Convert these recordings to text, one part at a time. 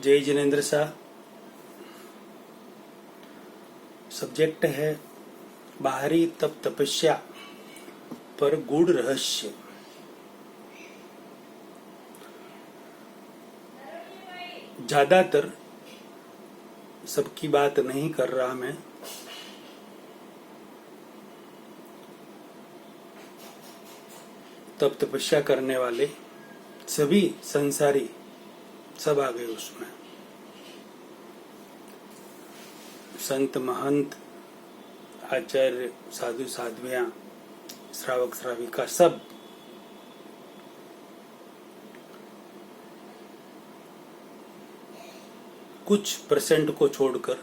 जय जिनेन्द्र शाह। सब्जेक्ट है बाहरी तप तपस्या पर गूढ़ रहस्य। ज्यादातर सबकी बात नहीं कर रहा मैं, तप तपस्या करने वाले सभी संसारी सब आ गए उसमें। संत महंत आचार्य साधु साध्वियां श्रावक श्राविका सब कुछ परसेंट को छोड़कर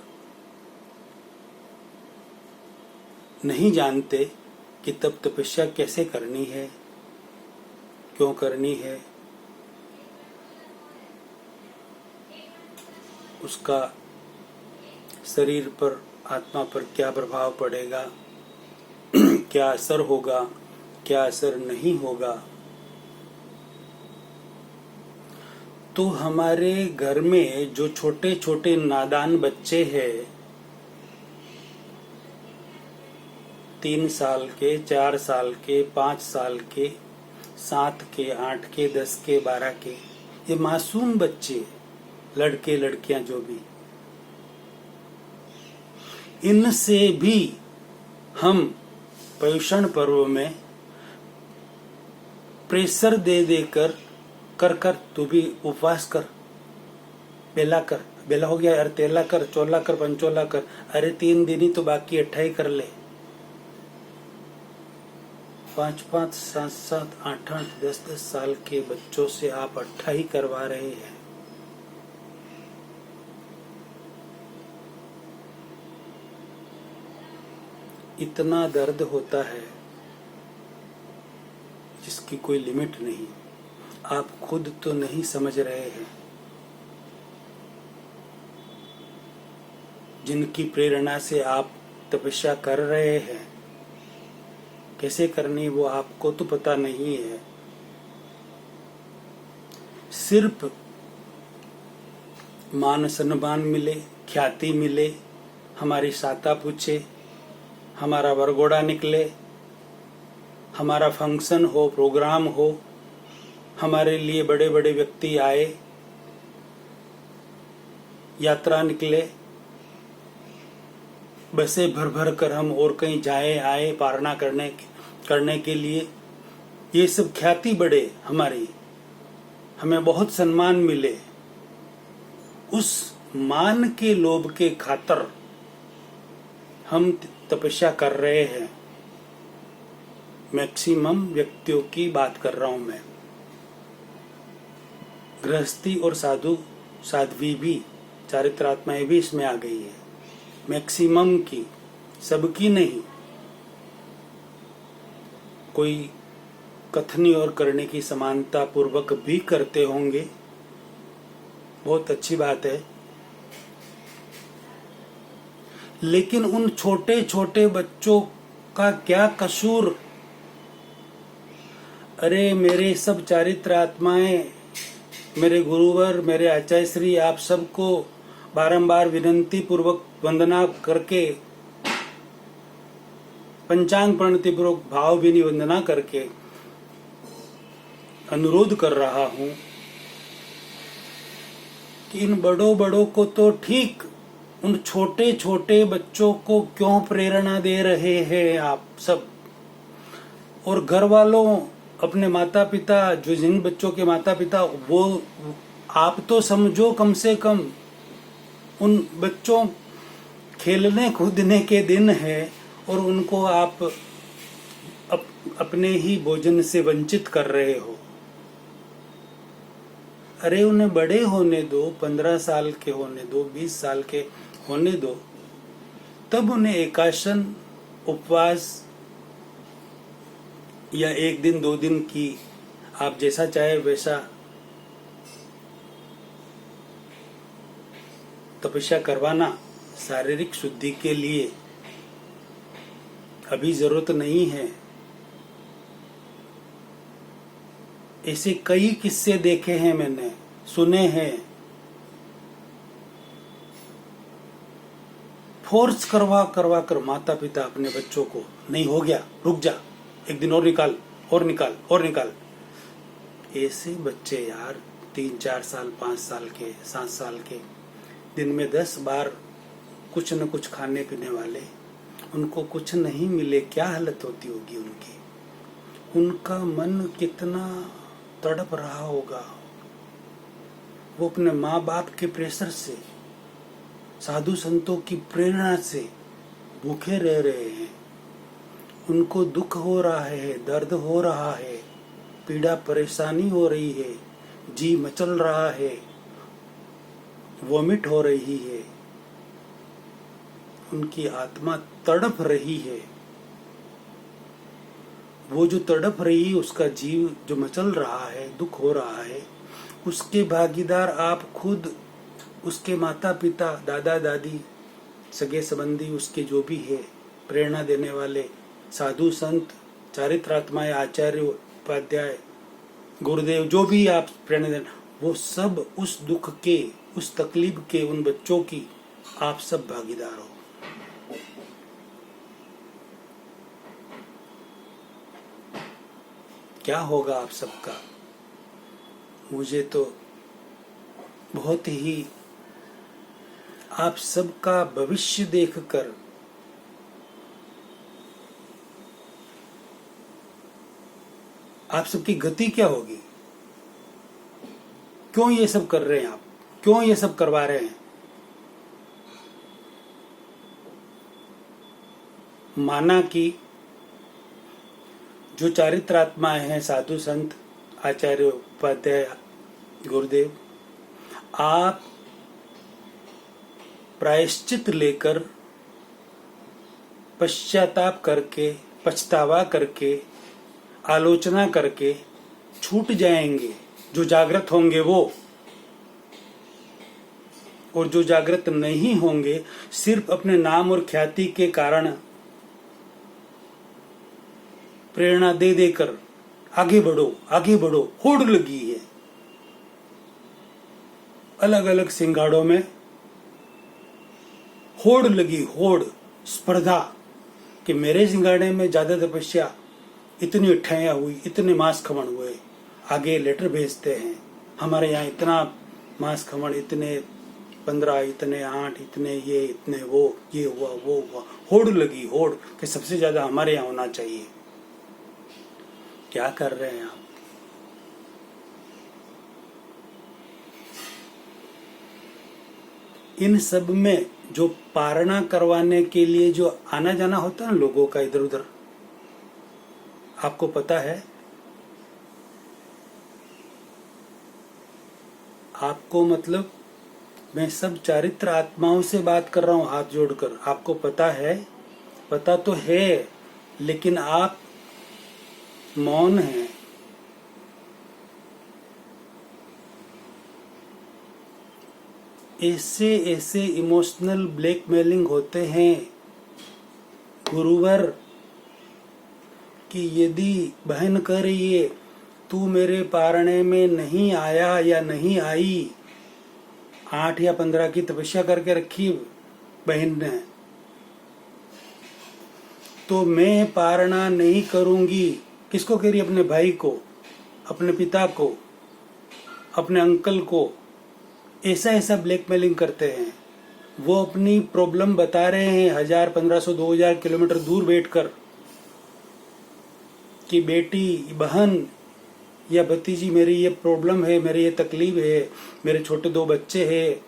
नहीं जानते कि तप तपस्या कैसे करनी है, क्यों करनी है, उसका शरीर पर आत्मा पर क्या प्रभाव पड़ेगा, क्या असर होगा, क्या असर नहीं होगा। तो हमारे घर में जो छोटे छोटे नादान बच्चे हैं, 3 साल के, 4 साल के, 5 साल के, 7 के, 8 के, 10 के, 12 के, ये मासूम बच्चे, लड़के लड़कियां जो भी, इनसे भी हम पर्युषण पर्व में प्रेशर दे देकर कर तू भी उपवास कर, बेला कर, बेला हो गया, अरे तेला कर, चोला कर, पंचोला कर, अरे 3 दिन ही तो बाकी 28 कर ले। 5-5, 7-7, 8-8, 10-10 साल के बच्चों से आप 28 करवा रहे हैं। इतना दर्द होता है जिसकी कोई लिमिट नहीं। आप खुद तो नहीं समझ रहे हैं, जिनकी प्रेरणा से आप तपस्या कर रहे हैं, कैसे करनी वो आपको तो पता नहीं है। सिर्फ मान सम्मान मिले, ख्याति मिले, हमारी साता पूछे, हमारा वरघोड़ा निकले, हमारा फंक्शन हो, प्रोग्राम हो, हमारे लिए बड़े बड़े व्यक्ति आए, यात्रा निकले, बसें भर भर कर हम और कहीं जाए आए पारना करने के लिए, ये सब ख्याति बढ़े हमारी, हमें बहुत सम्मान मिले। उस मान के लोभ के खातर हम तपस्या कर रहे हैं। मैक्सिमम व्यक्तियों की बात कर रहा हूं मैं। गृहस्थी और साधु साध्वी भी, चारित्रात्माएं भी इसमें आ गई है। मैक्सिमम की, सबकी नहीं। कोई कथनी और करने की समानता पूर्वक भी करते होंगे, बहुत अच्छी बात है। लेकिन उन छोटे छोटे बच्चों का क्या कसूर? अरे मेरे सब चारित्र आत्माएं, मेरे गुरुवर, मेरे आचार्य श्री, आप सबको बारंबार विनंती पूर्वक वंदना करके, पंचांग प्रणति पूर्वक भाव भी वंदना करके अनुरोध कर रहा हूं कि इन बड़ों बड़ों को तो ठीक, उन छोटे छोटे बच्चों को क्यों प्रेरणा दे रहे हैं आप सब? और घर वालों, अपने माता पिता, जो जिन बच्चों के माता पिता, वो आप तो समझो कम से कम उन बच्चों खेलने कूदने के दिन है और उनको आप अपने ही भोजन से वंचित कर रहे हो। अरे उन्हें बड़े होने दो, 15 साल के होने दो, 20 साल के होने दो, तब उन्हें एकासन, उपवास या 1 दिन 2 दिन की, आप जैसा चाहे वैसा तपस्या करवाना शारीरिक शुद्धि के लिए अभी जरूरत नहीं है। ऐसे कई किस्से देखे हैं, मैंने सुने हैं। फोर्स करवा करवा कर माता पिता अपने बच्चों को, नहीं हो गया, रुक जा, एक दिन और निकाल, और निकाल, और निकाल। ऐसे बच्चे यार 3-4 साल, 5 साल के, 7 साल के, दिन में 10 बार कुछ न कुछ खाने पीने वाले, उनको कुछ नहीं मिले, क्या हालत होती होगी उनकी। उनका मन कितना तड़प रहा होगा। वो अपने माँ बाप के प्रेशर से, साधु संतों की प्रेरणा से भूखे रह रहे हैं। उनको दुख हो रहा है, दर्द हो रहा है, पीड़ा परेशानी हो रही है, जी मचल रहा है, वॉमिट हो रही है, उनकी आत्मा तड़प रही है। वो जो तड़प रही है, उसका जीव जो मचल रहा है, दुख हो रहा है, उसके भागीदार आप खुद, उसके माता पिता, दादा दादी, सगे संबंधी, उसके जो भी है प्रेरणा देने वाले साधु संत, चारित्रात्माएं, आचार्य, उपाध्याय, गुरुदेव, जो भी आप प्रेरणा देना, वो सब उस दुख के, उस तकलीफ के, उन बच्चों की आप सब भागीदार हो। क्या होगा आप सबका? मुझे तो बहुत ही आप सबका भविष्य देखकर आप सबकी गति क्या होगी? क्यों ये सब कर रहे हैं आप? क्यों ये सब करवा रहे हैं? माना कि जो चारित्रात्माएं हैं, साधु संत, आचार्य, उपाध्याय, गुरुदेव, आप प्रायश्चित लेकर, पश्चाताप करके, पछतावा करके, आलोचना करके छूट जाएंगे। जो जागृत होंगे वो, और जो जागृत नहीं होंगे सिर्फ अपने नाम और ख्याति के कारण प्रेरणा दे देकर आगे बढ़ो, आगे बढ़ो, होड़ लगी है। अलग अलग सिंगाड़ों में होड़ लगी, होड़, स्पर्धा कि मेरे सिंगाड़े में ज्यादा तपस्या, इतनी ठैया हुई, इतने मांस खमण हुए, आगे लेटर भेजते हैं, हमारे यहाँ इतना मांस खमण, इतने 15, इतने 8, इतने ये, इतने वो, ये हुआ, वो हुआ, होड़ लगी, होड़ कि सबसे ज्यादा हमारे यहाँ होना चाहिए। क्या कर रहे हैं आप? इन सब में जो पारणा करवाने के लिए जो आना जाना होता है ना लोगों का इधर उधर, आपको पता है? आपको मतलब मैं सब चारित्र आत्माओं से बात कर रहा हूं हाथ जोड़कर। आपको पता है? पता तो है, लेकिन आप मौन हैं। ऐसे ऐसे इमोशनल ब्लैकमेलिंग होते हैं गुरुवर कि यदि बहन कह रही है तू मेरे पारणे में नहीं आया या नहीं आई, 8 या 15 की तपस्या करके रखी बहन ने, तो मैं पारणा नहीं करूंगी। किसको कह रही? अपने भाई को, अपने पिता को, अपने अंकल को। ऐसा ऐसा ब्लैकमेलिंग करते हैं। वो अपनी प्रॉब्लम बता रहे हैं 1000, 1500, 2000 किलोमीटर दूर बैठकर कि बेटी, बहन या भतीजी, मेरी ये प्रॉब्लम है, मेरी ये तकलीफ है, मेरे छोटे 2 बच्चे हैं,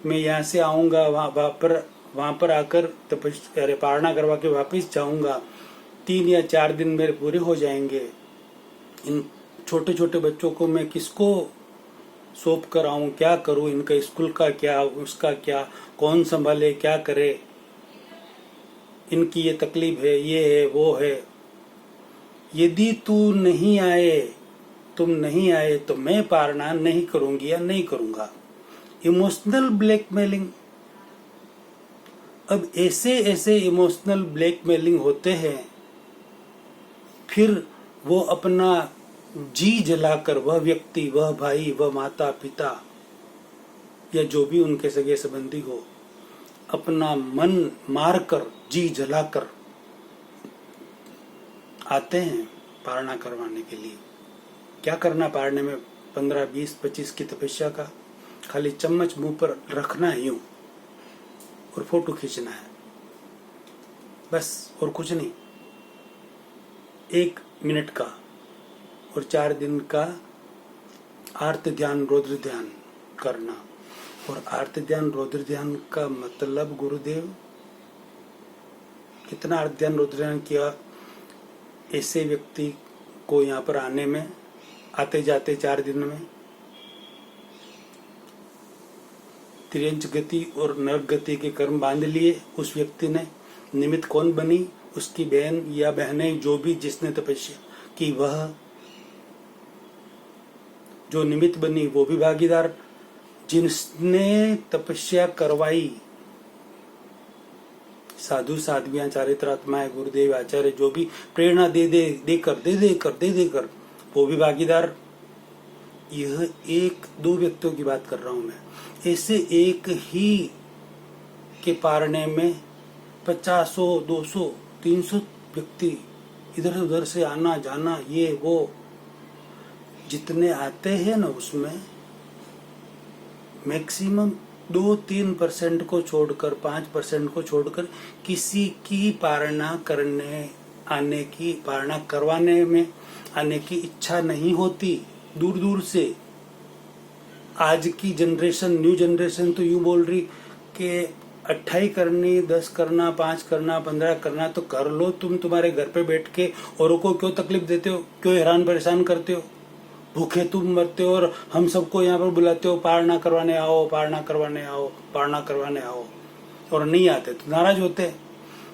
मैं यहाँ से आऊँगा, वहाँ पर आकर पारणा करवा के वापस जाऊँगा, 3 या 4 दिन मेरे पूरे हो जाएंगे। इन छोटे छोटे बच्चों को मैं किसको सौंप कर आऊँ? क्या करूँ? इनका स्कूल का क्या, उसका क्या, कौन संभाले, क्या करे? इनकी ये तकलीफ है, ये है, वो है। यदि तुम नहीं आए तो मैं पारणा नहीं करूंगी या नहीं करूंगा। Emotional blackmailing. अब ऐसे ऐसे इमोशनल ब्लैकमेलिंग होते हैं, फिर वो अपना जी जलाकर, वह व्यक्ति, वह भाई, वह माता पिता या जो भी उनके सगे संबंधी हो, अपना मन मारकर जी जलाकर आते हैं पारणा करवाने के लिए। क्या करना पारने में 15, 20, 25 की तपस्या का? खाली चम्मच मुंह पर रखना है यूं और फोटो खींचना है, बस, और कुछ नहीं। 1 मिनट का और 4 दिन का आर्त ध्यान रौद्र ध्यान करना। और आर्त ध्यान रौद्र ध्यान का मतलब गुरुदेव, कितना आर्त ध्यान रौद्र ध्यान किया ऐसे व्यक्ति को यहाँ पर आने में, आते जाते 4 दिन में त्रियंच गति और नरक गति के कर्म बांध लिए। उस व्यक्ति ने निमित्त कौन बनी? उसकी बहन या बहनें, जो भी जिसने तपस्या की, वह जो निमित्त बनी वो भी भागीदार। जिसने तपस्या करवाई, साधु साध्वियां, चारित्रात्माएं, गुरुदेव आचार्य, जो भी प्रेरणा दे देकर वो भी भागीदार। यह 1-2 व्यक्तियों की बात कर रहा हूं मैं। ऐसे एक ही के पारने में 50, 200, 300 व्यक्ति इधर उधर से आना जाना, ये वो जितने आते हैं ना, उसमें मैक्सिमम 2-3% को छोड़कर, 5% को छोड़कर किसी की पारणा करने आने की, पारणा करवाने में आने की इच्छा नहीं होती दूर दूर से। आज की जनरेशन, न्यू जनरेशन तो यूं बोल रही कि 28 करनी, 10 करना, 5 करना, 15 करना, तो कर लो तुम तुम्हारे घर पे बैठ के। औरों को क्यों तकलीफ देते हो, क्यों हैरान परेशान करते हो? भूखे तुम मरते हो और हम सबको यहाँ पर बुलाते हो, पारणा करवाने आओ, पारणा करवाने आओ, पारणा करवाने आओ, और नहीं आते तो नाराज होते।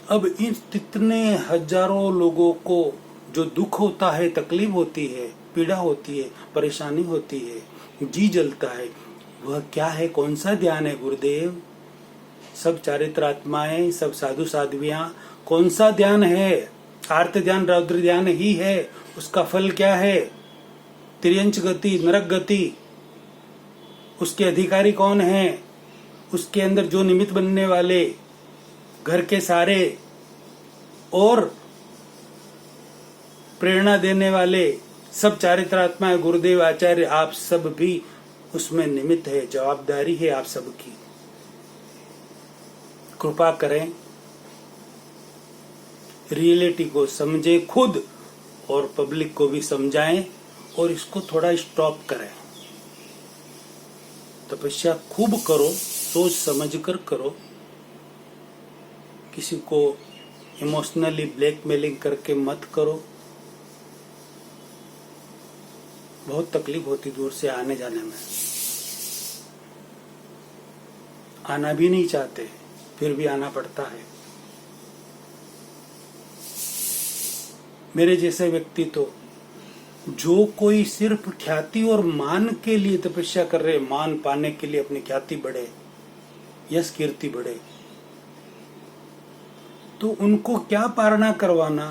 अब इन कितने हजारों लोगों को जो दुख होता है, तकलीफ होती है, पीड़ा होती है, परेशानी होती है, जी जलता है, वह क्या है? कौन सा ध्यान है गुरुदेव? सब चारित्रात्माएं, सब साधु साध्वियां, कौन सा ध्यान है? आर्त ध्यान रौद्र ध्यान ही है। उसका फल क्या है? त्रियंच गति, नरक गति। उसके अधिकारी कौन है? उसके अंदर जो निमित्त बनने वाले, घर के सारे और प्रेरणा देने वाले सब चारित्रात्मा, गुरुदेव आचार्य, आप सब भी उसमें निमित्त है। जवाबदारी है आप सबकी। कृपा करें, रियलिटी को समझें खुद और पब्लिक को भी समझाएं और इसको थोड़ा स्टॉप करें। तपस्या खूब करो, सोच समझ कर करो। किसी को इमोशनली ब्लैकमेलिंग करके मत करो। बहुत तकलीफ होती दूर से आने जाने में। आना भी नहीं चाहते, फिर भी आना पड़ता है। मेरे जैसे व्यक्ति तो, जो कोई सिर्फ ख्याति और मान के लिए तपस्या कर रहे, मान पाने के लिए, अपनी ख्याति बढ़े, यश कीर्ति बढ़े, तो उनको क्या पारणा करवाना?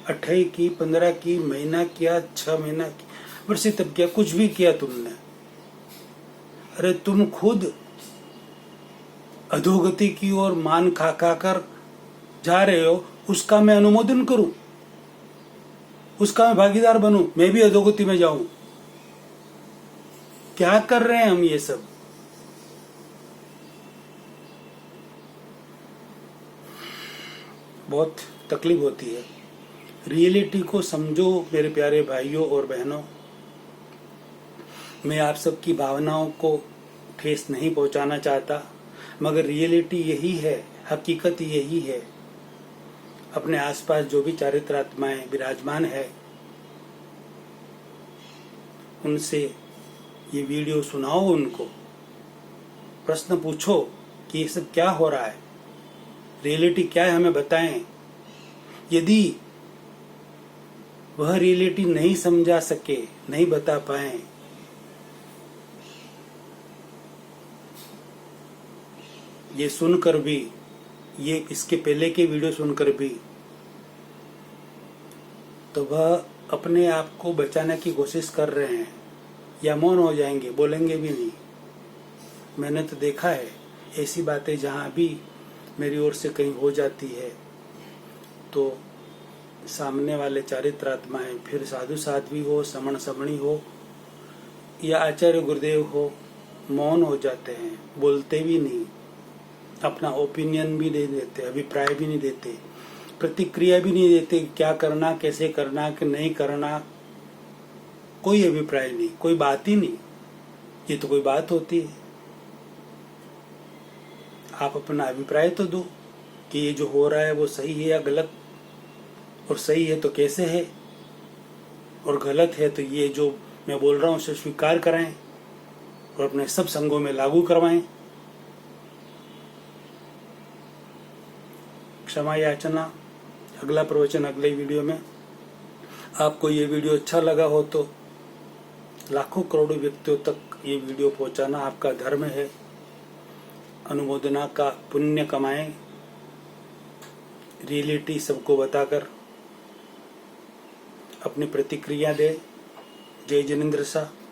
28 की, 15 की, महीना किया, 6 महीना की, वर्षे तब किया, कुछ भी किया तुमने। अरे तुम खुद अधोगति की ओर मान खा कर जा रहे हो, उसका मैं अनुमोदन करूं, उसका मैं भागीदार बनूं, मैं भी अधोगति में जाऊं? क्या कर रहे हैं हम ये सब? बहुत तकलीफ होती है। रियलिटी को समझो मेरे प्यारे भाइयों और बहनों। मैं आप सबकी भावनाओं को ठेस नहीं पहुंचाना चाहता, मगर रियलिटी यही है, हकीकत यही है। अपने आसपास जो भी चारित्रात्माएं विराजमान है, उनसे ये वीडियो सुनाओ, उनको प्रश्न पूछो कि ये सब क्या हो रहा है, रियलिटी क्या है, हमें बताएं। यदि वह रियलिटी नहीं समझा सके, नहीं बता पाए, ये सुनकर भी, ये इसके पहले के वीडियो सुनकर भी, तो वह अपने आप को बचाने की कोशिश कर रहे हैं या मौन हो जाएंगे, बोलेंगे भी नहीं। मैंने तो देखा है, ऐसी बातें जहाँ भी मेरी ओर से कहीं हो जाती है तो सामने वाले चारित्रात्माएं, फिर साधु साध्वी हो, समण समणी हो या आचार्य गुरुदेव हो, मौन हो जाते हैं, बोलते भी नहीं, अपना ओपिनियन भी नहीं देते, अभिप्राय भी नहीं देते, प्रतिक्रिया भी नहीं देते, क्या करना, कैसे करना, कि नहीं करना, कोई अभिप्राय नहीं, कोई बात ही नहीं। ये तो कोई बात होती है? आप अपना अभिप्राय तो दो कि ये जो हो रहा है वो सही है या गलत, और सही है तो कैसे है, और गलत है तो ये जो मैं बोल रहा हूँ उसे स्वीकार कराएं और अपने सब संगों में लागू करवाएं। क्षमा याचना। अगला प्रवचन अगले वीडियो में। आपको ये वीडियो अच्छा लगा हो तो लाखों करोड़ों व्यक्तियों तक ये वीडियो पहुंचाना आपका धर्म है। अनुमोदना का पुण्य कमाएं, रियलिटी सबको बताकर अपनी प्रतिक्रिया दे। जय जिनेंद्र शाह।